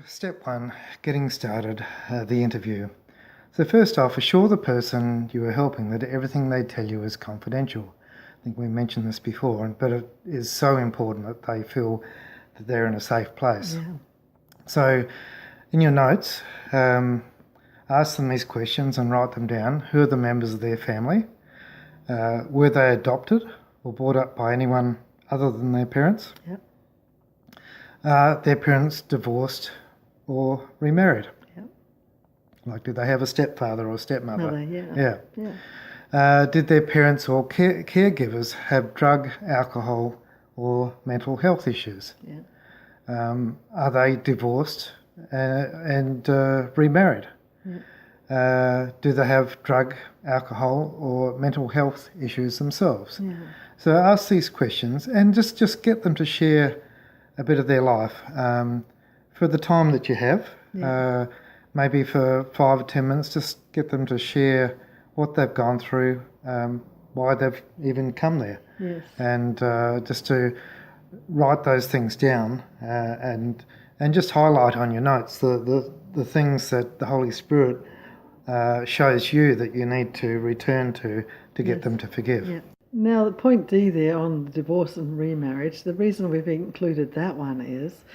Step one, getting started, the interview. So first off, assure the person you are helping that everything they tell you is confidential. I think we mentioned this before, but it is so important that they feel that they're in a safe place. Yeah. So in your notes, ask them these questions and write them down. Who are the members of their family? Were they adopted or brought up by anyone other than their parents? Yep. Their parents divorced or remarried? Yep. Like, did they have a stepfather or stepmother? Mother, yeah. Did their parents or caregivers have drug, alcohol, or mental health issues? Yeah. Are they divorced and remarried? Yeah. Do they have drug, alcohol, or mental health issues themselves? Yeah. So ask these questions and just get them to share a bit of their life for the time that you have. Yeah. Maybe for 5 or 10 minutes, just get them to share what they've gone through, why they've even come there. Yes. And just to write those things down and just highlight on your notes the things that the Holy Spirit shows you that you need to return to get Yes. them to forgive. Yeah. Now, the point D there on the divorce and remarriage, the reason we've included that one is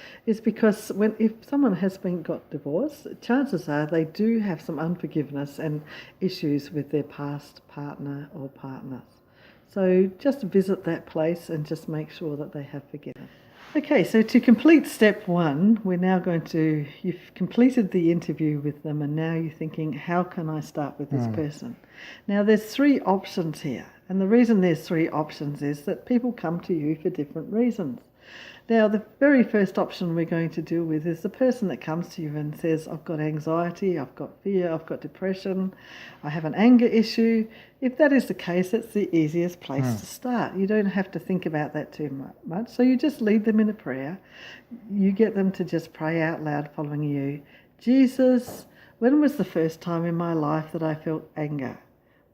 because if someone has got divorced, chances are they do have some unforgiveness and issues with their past partner or partners. So just visit that place and just make sure that they have forgiven. Okay, so to complete step one, you've completed the interview with them and now you're thinking, how can I start with this person? Now there's 3 options here. And the reason there's 3 options is that people come to you for different reasons. Now, the very first option we're going to deal with is the person that comes to you and says, I've got anxiety, I've got fear, I've got depression, I have an anger issue. If that is the case, it's the easiest place to start. You don't have to think about that too much. So you just lead them in a prayer. You get them to just pray out loud following you. Jesus, when was the first time in my life that I felt anger?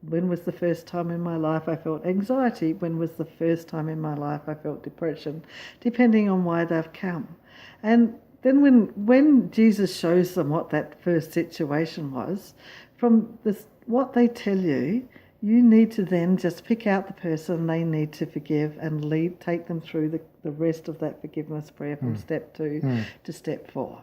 When was the first time in my life I felt anxiety? When was the first time in my life I felt depression? Depending on why they've come. And then when Jesus shows them what that first situation was, from what they tell you, you need to then just pick out the person they need to forgive and take them through the rest of that forgiveness prayer from step 2 to step 4.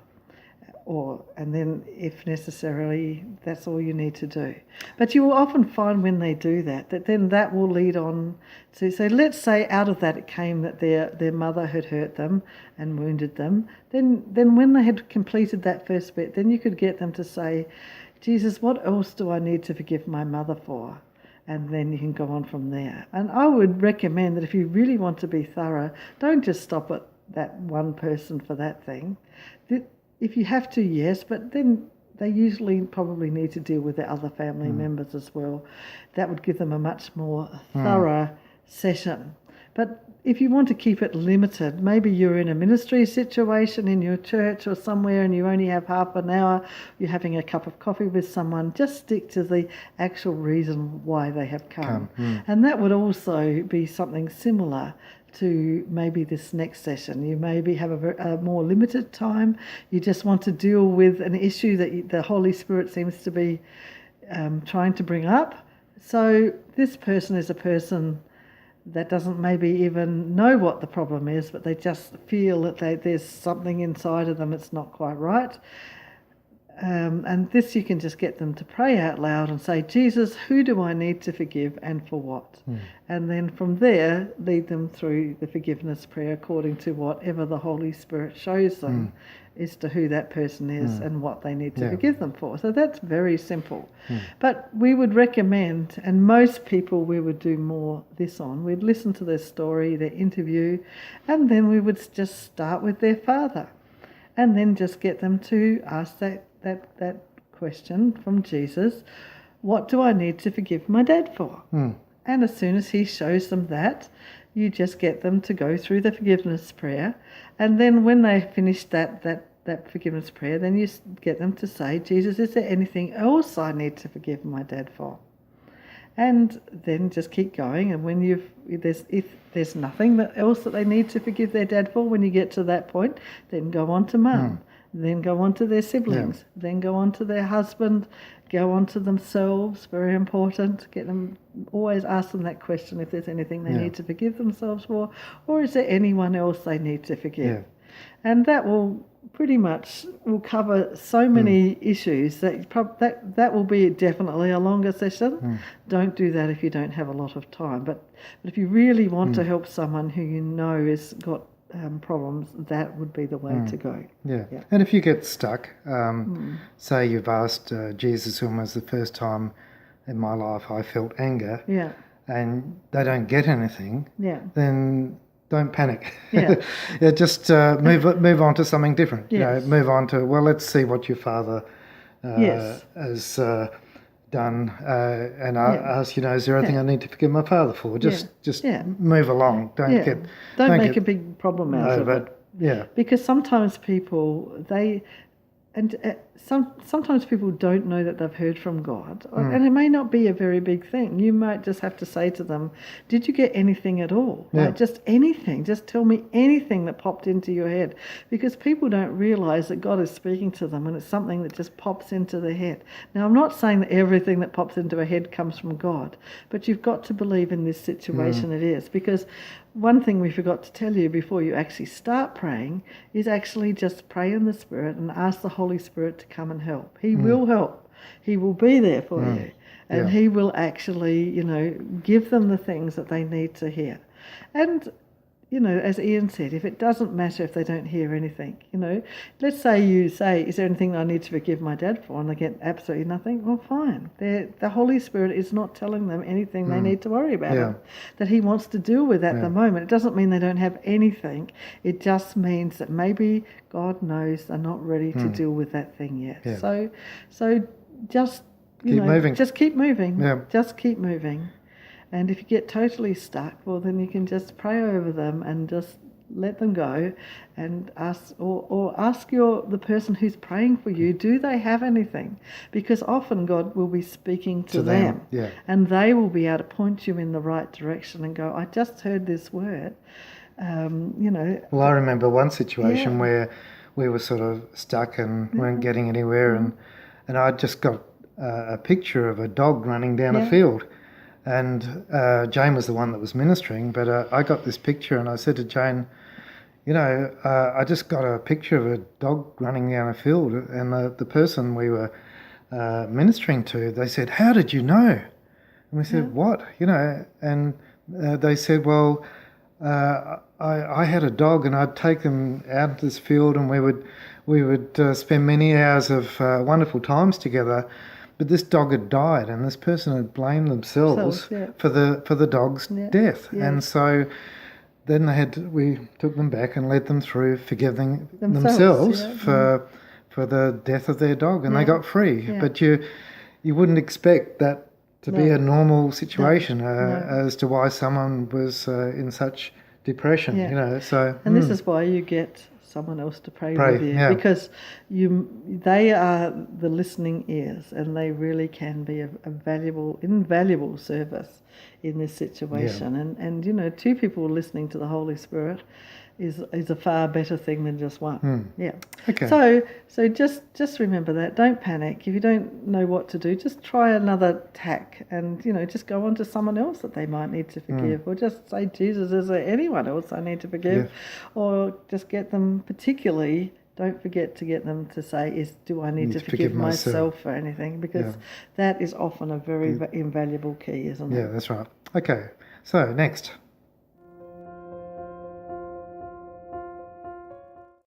And then, if necessarily, that's all you need to do. But you will often find when they do that then that will lead on to, so let's say out of that it came that their mother had hurt them and wounded them. Then when they had completed that first bit, then you could get them to say, Jesus, what else do I need to forgive my mother for? And then you can go on from there. And I would recommend that if you really want to be thorough, don't just stop at that one person for that thing. If you have to, yes, but then they usually probably need to deal with their other family members as well. That would give them a much more thorough session. But if you want to keep it limited, maybe you're in a ministry situation in your church or somewhere and you only have half an hour, you're having a cup of coffee with someone, just stick to the actual reason why they have come. And that would also be something similar to maybe this next session. You maybe have a more limited time. You just want to deal with an issue that the Holy Spirit seems to be trying to bring up. So this person is a person that doesn't maybe even know what the problem is, but they just feel that there's something inside of them that's not quite right. And this you can just get them to pray out loud and say, Jesus, who do I need to forgive and for what? And then from there, lead them through the forgiveness prayer according to whatever the Holy Spirit shows them as to who that person is and what they need to forgive them for. So that's very simple. But we would recommend, and most people we would do more this on, we'd listen to their story, their interview, and then we would just start with their father. And then just get them to ask that question from Jesus, what do I need to forgive my dad for? And as soon as he shows them that, you just get them to go through the forgiveness prayer. And then when they finish that forgiveness prayer, then you get them to say, Jesus, is there anything else I need to forgive my dad for? And then just keep going. And if there's nothing else that they need to forgive their dad for, when you get to that point, then go on to mum. then go on to their siblings, then go on to their husband, go on to themselves. Very important. Get them, always ask them that question if there's anything they need to forgive themselves for, or is there anyone else they need to forgive? And that will pretty much will cover so many issues that that will be definitely a longer session. Don't do that if you don't have a lot of time. But if you really want to help someone who you know has got problems, that would be the way to go. Yeah. And if you get stuck, say you've asked Jesus, when was the first time in my life I felt anger, and they don't get anything, then don't panic. Just move on to something different. You know, move on to, well, let's see what your father has done, and I ask, is there anything I need to forgive my father for? Just move along. Don't make a big problem out of it. Because sometimes people sometimes people don't know that they've heard from God, and it may not be a very big thing. You might just have to say to them, did you get anything at all? Like, just anything. Just tell me anything that popped into your head, because people don't realise that God is speaking to them and it's something that just pops into their head. Now, I'm not saying that everything that pops into a head comes from God, but you've got to believe in this situation it is, because one thing we forgot to tell you before you actually start praying is actually just pray in the Spirit and ask the Holy Spirit to come and help. He will help. He will be there for you. And He will actually, give them the things that they need to hear. And, as Ian said, if it doesn't matter if they don't hear anything, let's say you say, is there anything I need to forgive my dad for? And they get absolutely nothing. Well, fine. The Holy Spirit is not telling them anything they need to worry about. That He wants to deal with at the moment. It doesn't mean they don't have anything. It just means that maybe God knows they're not ready to deal with that thing yet. So just, keep moving. Just keep moving. Just keep moving. And if you get totally stuck, well, then you can just pray over them and just let them go, and ask the person who's praying for you, do they have anything? Because often God will be speaking to them, and they will be able to point you in the right direction and go, I just heard this word. Well, I remember one situation where we were sort of stuck and weren't getting anywhere, and I just got a picture of a dog running down a field. And Jane was the one that was ministering, but I got this picture and I said to Jane, I just got a picture of a dog running down a field. And the person we were ministering to, they said, how did you know? And we said, what? And they said, well, I had a dog and I'd take them out to this field and we would spend many hours of wonderful times together. But this dog had died, and this person had blamed themselves for the dog's death. And so then we took them back and led them through forgiving themselves for the death of their dog, and they got free. But you wouldn't expect that to be a normal situation as to why someone was in such depression. So this is why you get someone else to pray with you, because they are the listening ears, and they really can be a invaluable service in this situation. And two people listening to the Holy Spirit is a far better thing than just one. Okay. So just remember that. Don't panic. If you don't know what to do, just try another tack, and just go on to someone else that they might need to forgive, or just say, Jesus, is there anyone else I need to forgive? Or just get them, particularly, don't forget to get them to say, do I need to forgive myself for anything? Because that is often a very invaluable key, isn't it? Yeah, that's right. Okay, so next.